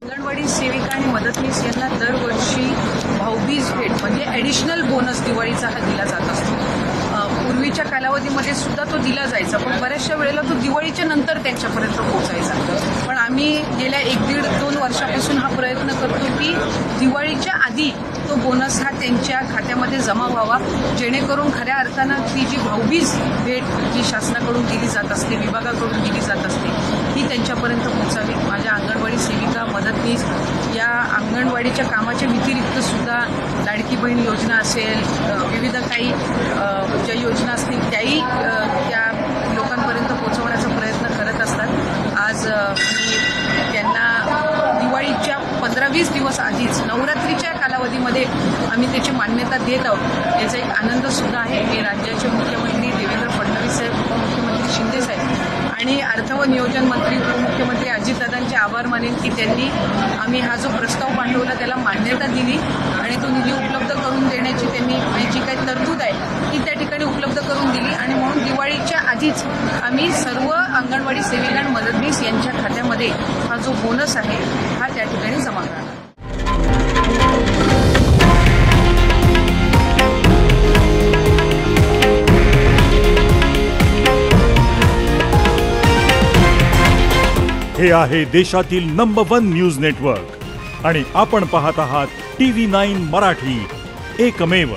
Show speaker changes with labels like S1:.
S1: अंगणवाडी सेविका आणि मदतनीस यांना दरवर्षी भाऊबीज भेट म्हणजे ॲडिशनल बोनस दिवाळीचा हा दिला जात असतो। पूर्वीच्या कालावधीमध्ये सुद्धा तो दिला जायचा, पण बऱ्याचशा वेळेला तो दिवाळीच्या नंतर त्यांच्यापर्यंत पोहोचायचा। पण आम्ही गेल्या 1-1.5-2 वर्षापासून हा प्रयत्न करतो की दिवाळीच्या आधी तो बोनस हा त्यांच्या खात्यामध्ये जमा व्हावा, जेणेकरून खऱ्या अर्थानं ती जी भाऊबीज भेट जी शासनाकडून दिली जात असते, विभागाकडून दिली जात असते, ही त्यांच्यापर्यंत पोहोचावी। माझ्या अंगणवाडी सेविका मदतनीस या अंगणवाडीच्या कामाच्या व्यतिरिक्त सुद्धा लाडकी बहीण योजना असेल, विविध काही ज्या योजना असतील त्याही त्या लोकांपर्यंत पोहोचवण्याचा प्रयत्न करत असतात। आज मी त्यांना दिवाळीच्या 15-20 दिवस आधीच नवरात्रीच्या कालावधीमध्ये आम्ही त्याची मान्यता देत आहोत, याचा एक आनंद सुद्धा आहे। हे राज्याचे मुख्यमंत्री देवेंद्र फडणवीस साहेब, उपमुख्यमंत्री शिंदे साहेब आणि अर्थ व नियोजन मंत्री उपमुख्यमंत्री अजितदादांचे आभार मानेन की त्यांनी आम्ही हा जो प्रस्ताव पाठवला त्याला मान्यता दिली आणि तो निधी उपलब्ध करून देण्याची त्यांनी जी काही तरतूद आहे ती त्या ठिकाणी उपलब्ध करून दिली आणि म्हणून दिवाळीच्या आधीच आम्ही सर्व अंगणवाडी सेविका आणि मदतनीस यांच्या खात्यामध्ये हा जो बोनस आहे हा त्या ठिकाणी जमा करणार।
S2: हे आहे देशातील नंबर 1 न्यूज नेटवर्क आणि आपण पाहत आहात TV9 मराठी, एकमेव।